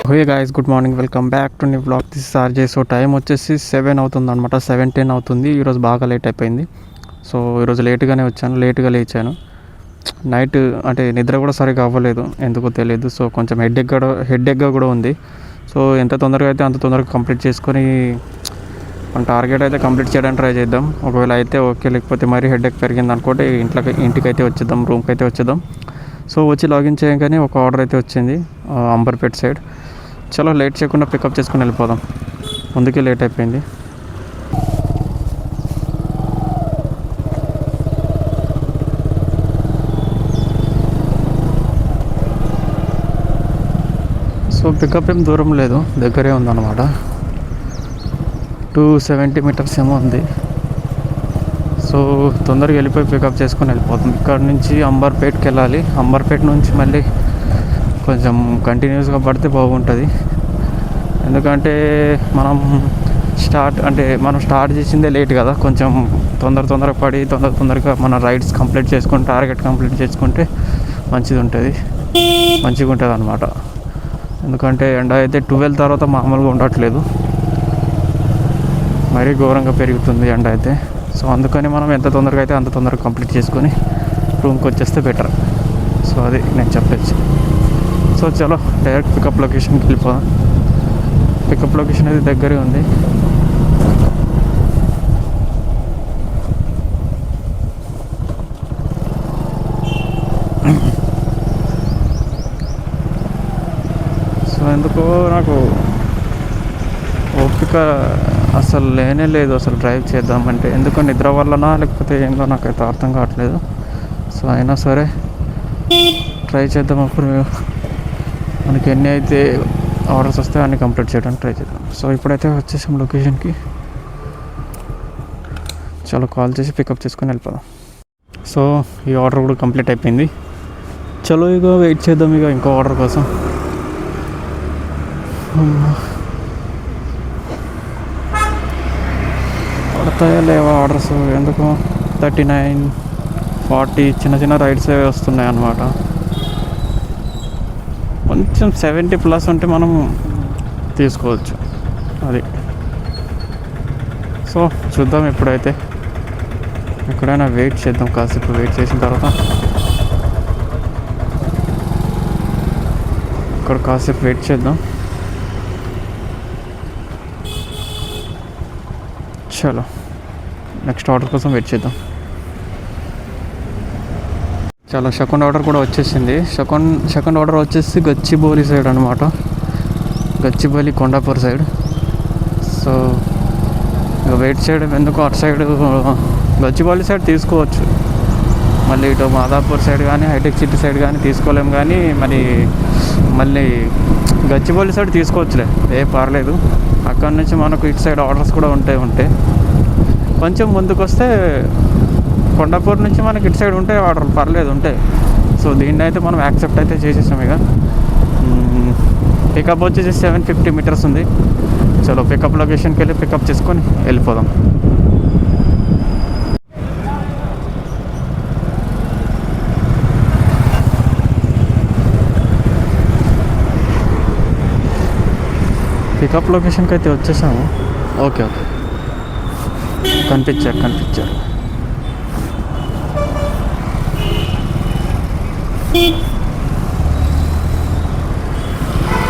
Hey guys, good morning, welcome back to new blog. This is RJ. So time వచ్చేసి 7 అవుతుంది అనమాట, 7:10 అవుతుంది. ఈరోజు బాగా లేట్ అయిపోయింది. సో ఈరోజు లేట్గానే వచ్చాను, లేట్గా లేచాను. నైట్ అంటే నిద్ర కూడా సరిగా అవ్వలేదు, ఎందుకో తెలియదు. సో కొంచెం హెడ్ఏక్గా కూడా ఉంది. సో ఎంత తొందరగా అయితే అంత తొందరగా కంప్లీట్ చేసుకొని మన టార్గెట్ అయితే కంప్లీట్ చేయడానికి ట్రై చేద్దాం. ఒకవేళ అయితే ఓకే, లేకపోతే మరీ హెడ్ఏక్ పెరిగింది అనుకోండి ఇంటికైతే వచ్చేద్దాం, రూమ్కి అయితే వచ్చేద్దాం. సో వచ్చి లాగిన్ చేయగానే ఒక ఆర్డర్ అయితే వచ్చింది అంబర్పేట్ సైడ్. చాలా లేట్ చేయకుండా పికప్ చేసుకుని వెళ్ళిపోదాం, ముందుకే లేట్ అయిపోయింది. సో పికప్ ఏం దూరం లేదు, దగ్గరే ఉందన్నమాట. 270 మీటర్స్ ఏమో ఉంది. సో తొందరగా వెళ్ళిపోయి పికప్ చేసుకొని వెళ్ళిపోతాం. ఇక్కడ నుంచి అంబర్పేట్కి వెళ్ళాలి. అంబర్పేట్ నుంచి మళ్ళీ కొంచెం కంటిన్యూస్గా పడితే బాగుంటుంది. ఎందుకంటే మనం స్టార్ట్ చేసిందే లేట్ కదా. కొంచెం తొందరగా పడి తొందరగా మన రైడ్స్ కంప్లీట్ చేసుకొని టార్గెట్ కంప్లీట్ చేసుకుంటే మంచిగా ఉంటుంది అన్నమాట. ఎందుకంటే ఎండ అయితే 12 తర్వాత మామూలుగా ఉండట్లేదు, మరీ ఘోరంగా పెరుగుతుంది ఎండ అయితే. సో అందుకని మనం ఎంత తొందరగా అయితే అంత తొందరగా కంప్లీట్ చేసుకొని రూమ్కి వచ్చేస్తే బెటర్. సో అది నేను చెప్పచ్చు. సో చలో డైరెక్ట్ పికప్ లొకేషన్కి వెళ్ళిపోదాం. పికప్ లొకేషన్ అయితే దగ్గరే ఉంది. సో ఎందుకో నాకు ఓపిక అసలు లేనే లేదు అసలు డ్రైవ్ చేద్దామంటే. ఎందుకో నిద్ర వల్లనా లేకపోతే ఏందో నాకైతే అర్థం కావట్లేదు. సో అయినా సరే ట్రై చేద్దాం. అప్పుడు మనకి ఎన్ని అయితే ఆర్డర్స్ వస్తే అన్ని కంప్లీట్ చేయడానికి ట్రై చేద్దాం. సో ఇప్పుడైతే వచ్చేసాం లొకేషన్కి. చాలా కాల్ చేసి పికప్ చేసుకొని వెళ్ళిపోదాం. సో ఈ ఆర్డర్ కూడా కంప్లీట్ అయిపోయింది. చలో ఇక వెయిట్ చేద్దాం ఇక ఇంకో ఆర్డర్ కోసం. పడతాయా లేవా ఆర్డర్స్, ఎందుకు 39, 40 చిన్న రైడ్స్ వస్తున్నాయి అన్నమాట. కొంచెం 70+ ఉంటే మనం తీసుకోవచ్చు అది. సో చూద్దాం. ఎప్పుడైతే ఎక్కడైనా వెయిట్ చేద్దాం, కాసేపు వెయిట్ చేసిన తర్వాత ఇక్కడ కాసేపు వెయిట్ చేద్దాం. చలో నెక్స్ట్ ఆర్డర్ కోసం వెయిట్ చేద్దాం. చాలా సెకండ్ ఆర్డర్ కూడా వచ్చేసింది. సెకండ్ ఆర్డర్ వచ్చేసి గచ్చిబౌలి సైడ్ అనమాట, గచ్చిబౌలి కొండాపూర్ సైడ్. సో ఇక వెయిట్ చేయడం ఎందుకు, అటు సైడ్ గచ్చిబౌలి సైడ్ తీసుకోవచ్చు. మళ్ళీ ఇటు మాదాపూర్ సైడ్ కానీ హైటెక్ సిటీ సైడ్ కానీ తీసుకోలేము. కానీ మళ్ళీ గచ్చిబౌలి సైడ్ తీసుకోవచ్చులే, పర్లేదు. అక్కడ నుంచి మనకు ఇటు సైడ్ ఆర్డర్స్ కూడా ఉంటాయి. కొంచెం ముందుకు వస్తే కొండాపూర్ నుంచి మనకి ఇటు సైడ్ ఉంటే ఆర్డర్ పర్లేదు ఉంటాయి. సో దీన్ని అయితే మనం యాక్సెప్ట్ అయితే చేసేసాం. ఇక పికప్ వచ్చేసి 750 మీటర్స్ ఉంది. చలో పికప్ లొకేషన్కి వెళ్ళి పికప్ చేసుకొని వెళ్ళిపోదాం. పికప్ లొకేషన్కి అయితే వచ్చేసాము. ఓకే కనిపించారు.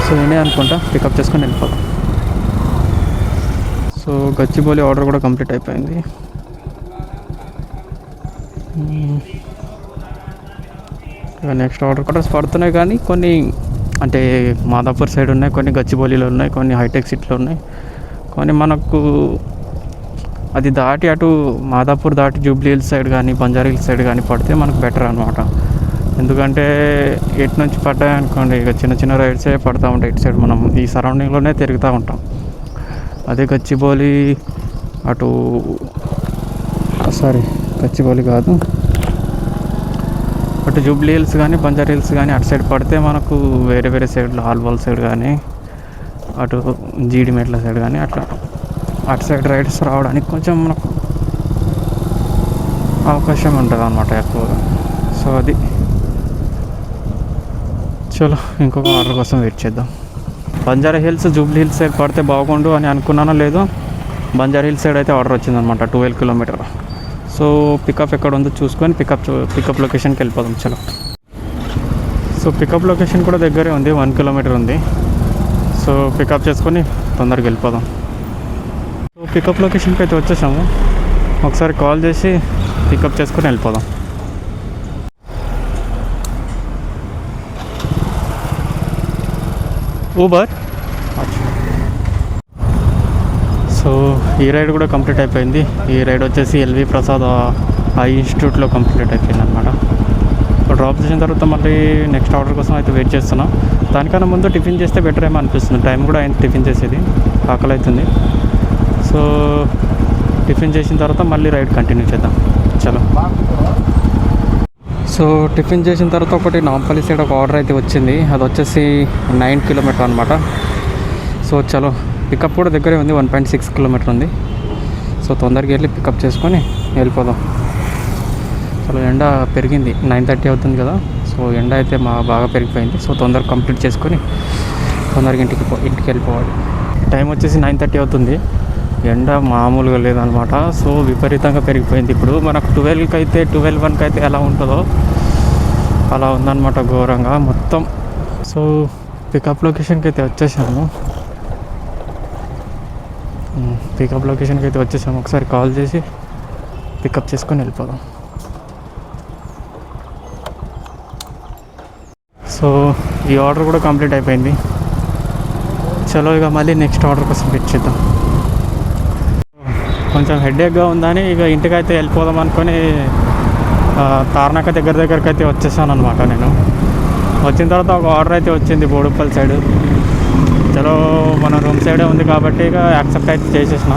సో నేనే అనుకుంటా పికప్ చేసుకొని వెళ్ళిపోతాం. సో గచ్చిబౌలి ఆర్డర్ కూడా కంప్లీట్ అయిపోయింది. నెక్స్ట్ ఆర్డర్స్ పడుతున్నాయి, కానీ కొన్ని అంటే మాదాపూర్ సైడ్ ఉన్నాయి, కొన్ని గచ్చిబౌలిలో ఉన్నాయి, కొన్ని హైటెక్ సిటీలో ఉన్నాయి. కొన్ని మనకు అది దాటి అటు మాదాపూర్ దాటి జూబ్లీ హిల్స్ సైడ్ కానీ బంజారా హిల్స్ సైడ్ కానీ పడితే మనకు బెటర్ అనమాట. ఎందుకంటే ఇటు నుంచి పడ్డాయనుకోండి ఇక చిన్న రైడ్సే పడుతూ ఉంటాయి. ఇటు సైడ్ మనం ఈ సరౌండింగ్లోనే తిరుగుతూ ఉంటాం. అదే గచ్చిబౌలి గచ్చిబౌలి కాదు, అటు జూబ్లీ హిల్స్ కానీ బంజారా హిల్స్ కానీ అటు సైడ్ పడితే మనకు వేరే సైడ్లో ఆల్వాల్ సైడ్ కానీ అటు జీడిమెట్ల సైడ్ కానీ అటు సైడ్ రైడ్స్ రావడానికి కొంచెం మనకు అవకాశం ఉంటుంది అన్నమాట ఎక్కువగా. సో అది చలో ఇంకొక ఆర్డర్ కోసం వెయిట్ చేద్దాం. Banjara hills Jubilee hills side పడితే బాగుండు అని అనుకున్నానో లేదో, బంజారా హిల్స్ సైడ్ అయితే ఆర్డర్ వచ్చిందనమాట 12 కిలోమీటర్. సో పికప్ ఎక్కడ ఉందో చూసుకొని పికప్ లొకేషన్కి వెళ్ళిపోదాం. చలో. సో పికప్ లొకేషన్ కూడా దగ్గరే ఉంది, 1 కిలోమీటర్ ఉంది. సో పికప్ చేసుకొని తొందరగా వెళ్ళిపోదాం. సో పికప్ లొకేషన్కి అయితే వచ్చేసాము. ఒకసారి కాల్ చేసి పికప్ చేసుకొని వెళ్ళిపోదాం. ఊబర్. సో ఈ రైడ్ కూడా కంప్లీట్ అయిపోయింది. ఈ రైడ్ వచ్చేసి ఎల్వి ప్రసాద్ ఐ ఇన్స్టిట్యూట్లో కంప్లీట్ అయిపోయింది అనమాట. డ్రాప్ చేసిన తర్వాత మళ్ళీ నెక్స్ట్ ఆర్డర్ కోసం అయితే వెయిట్ చేస్తున్నాం. దానికన్నా ముందు టిఫిన్ చేస్తే బెటర్ ఏమో అనిపిస్తుంది. టైం కూడా అయింది టిఫిన్ చేసేది, ఆకలి అవుతుంది. సో టిఫిన్ చేసిన తర్వాత మళ్ళీ రైడ్ కంటిన్యూ చేద్దాం. చలో. సో టిఫిన్ చేసిన తర్వాత ఒకటి నాంపల్లి సైడ్ ఒక ఆర్డర్ అయితే వచ్చింది. అది వచ్చేసి 9 కిలోమీటర్ అనమాట. సో చలో, పికప్ కూడా దగ్గరే ఉంది, 1.6 కిలోమీటర్ ఉంది. సో తొందరగా వెళ్ళి పికప్ చేసుకొని వెళ్ళిపోదాం. చలో, ఎండ పెరిగింది, 9:30 అవుతుంది కదా. సో ఎండ అయితే బాగా పెరిగిపోయింది. సో తొందరగా కంప్లీట్ చేసుకొని తొందరగా ఇంటికి వెళ్ళిపోవాలి. టైం వచ్చేసి 9:30 అవుతుంది. ఎండ మామూలుగా లేదనమాట. సో విపరీతంగా పెరిగిపోయింది. ఇప్పుడు మనకు 12కి అయితే 12:01కి అయితే ఎలా ఉంటుందో అలా ఉందన్నమాట, ఘోరంగా మొత్తం. సో పికప్ లొకేషన్కి అయితే వచ్చేసాము. ఒకసారి కాల్ చేసి పికప్ చేసుకొని వెళ్ళిపోదాం. సో ఈ ఆర్డర్ కూడా కంప్లీట్ అయిపోయింది. చలో, ఇక మళ్ళీ నెక్స్ట్ ఆర్డర్ కోసం వెయిట్ చేద్దాం. కొంచెం హెడేక్గా ఉందని ఇక ఇంటికైతే వెళ్ళిపోదాం అనుకొని తార్నాక దగ్గరికి అయితే వచ్చేసాను అనమాట. నేను వచ్చిన తర్వాత ఒక ఆర్డర్ అయితే వచ్చింది బోడుప్పల్ సైడ్. చలో, మన రూమ్ సైడే ఉంది కాబట్టి ఇక యాక్సెప్ట్ అయితే చేసేసిన.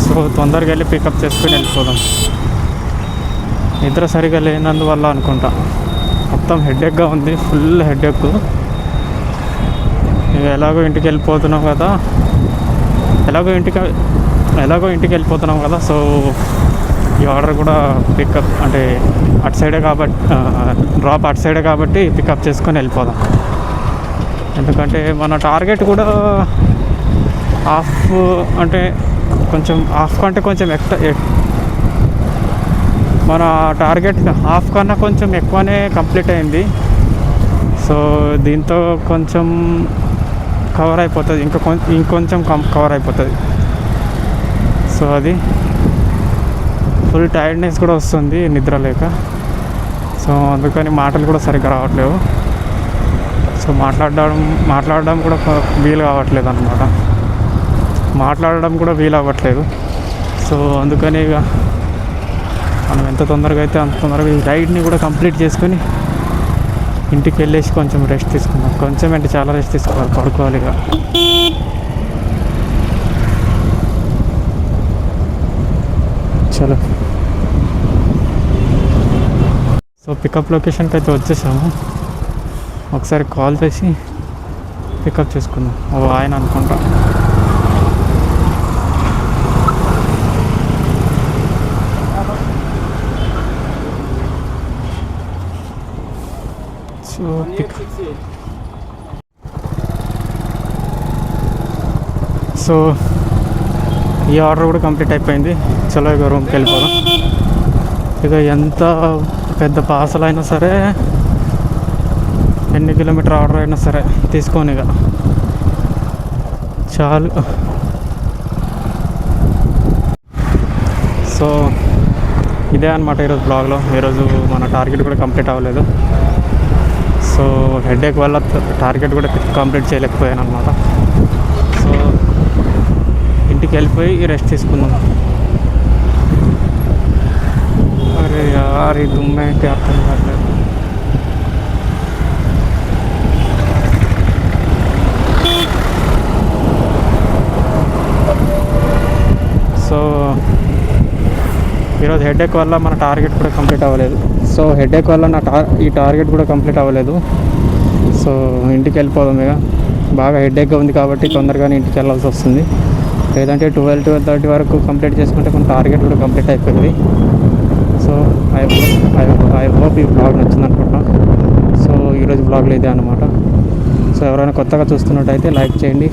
సో తొందరగా వెళ్ళి పికప్ చేసుకుని వెళ్ళిపోదాం. నిద్ర సరిగా లేనందువల్ల అనుకుంటా మొత్తం హెడేక్గా ఉంది, ఫుల్ హెడేక్. ఇక ఎలాగో ఇంటికి వెళ్ళిపోతున్నాం కదా. సో ఈ ఆర్డర్ కూడా పికప్ అంటే అటు సైడే కాబట్టి డ్రాప్ అటు సైడే కాబట్టి పికప్ చేసుకొని వెళ్ళిపోదాం. ఎందుకంటే మన టార్గెట్ కూడా హాఫ్ అంటే కొంచెం హాఫ్ కంటే కొంచెం మన టార్గెట్ హాఫ్ కన్నా కొంచెం ఎక్కువనే కంప్లీట్ అయింది. సో దీంతో కొంచెం కవర్ అయిపోతుంది, ఇంకొంచెం కవర్ అయిపోతుంది. సో అది ఫుల్ టైర్డ్నెస్ కూడా వస్తుంది నిద్ర లేక. సో అందుకని మాటలు కూడా సరిగ్గా రావట్లేవు. సో మాట్లాడడం కూడా వీలు కావట్లేదు అనమాట. సో అందుకని ఇక మనం ఎంత తొందరగా అయితే అంత తొందరగా ఈ రైడ్ని కూడా కంప్లీట్ చేసుకొని ఇంటికి వెళ్ళేసి కొంచెం రెస్ట్ తీసుకుందాం. కొంచెం అంటే చాలా రెస్ట్ తీసుకోవాలి, పడుకోవాలి ఇక. చలో. సో పికప్ లొకేషన్కి అయితే వచ్చేసాము. ఒకసారి కాల్ చేసి పికప్ చేసుకుందాం. ఆయన అనుకుంటా. సో ఈ ఆర్డర్ కూడా కంప్లీట్ అయిపోయింది. చలో, ఇక రూమ్కి వెళ్ళిపోదాం. ఇక ఎంత పెద్ద పార్సల్ అయినా సరే, ఎన్ని కిలోమీటర్ ఆర్డర్ అయినా సరే తీసుకొని ఇక చాలు. సో ఇదే అనమాట ఈరోజు బ్లాగ్లో. ఈరోజు మన టార్గెట్ కూడా కంప్లీట్ అవ్వలేదు. సో హెడేక్ వల్ల టార్గెట్ కూడా కంప్లీట్ చేయలేకపోయాను అనమాట. సో ఇంటికి వెళ్ళిపోయి రెస్ట్ తీసుకుందాం. అరే యార్, ఈ దుమ్మేంటి అర్థం కావట్లేదు. సో ఈరోజు హెడేక్ వల్ల మన టార్గెట్ కూడా కంప్లీట్ అవ్వలేదు. ఈ టార్గెట్ కూడా కంప్లీట్ అవ్వలేదు. సో ఇంటికి వెళ్ళిపోదాం ఇక. బాగా హెడేక్గా ఉంది కాబట్టి తొందరగానే ఇంటికి వెళ్ళాల్సి వస్తుంది. లేదంటే 12-12:30 వరకు కంప్లీట్ చేసుకుంటే మన టార్గెట్ కూడా కంప్లీట్ అయిపోయింది. సో ఐ హోప్ ఈ బ్లాగ్ నచ్చింది అనుకుంటున్నా. సో ఈరోజు బ్లాగ్లో ఇదే అనమాట. సో ఎవరైనా కొత్తగా చూస్తున్నట్టయితే లైక్ చేయండి,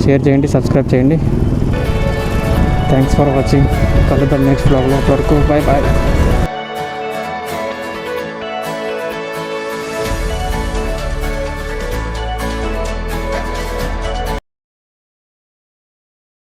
షేర్ చేయండి, సబ్స్క్రైబ్ చేయండి. Thanks for watching. కలుద్దాం నెక్స్ట్ బ్లాగ్లో. వరకు బాయ్ బాయ్.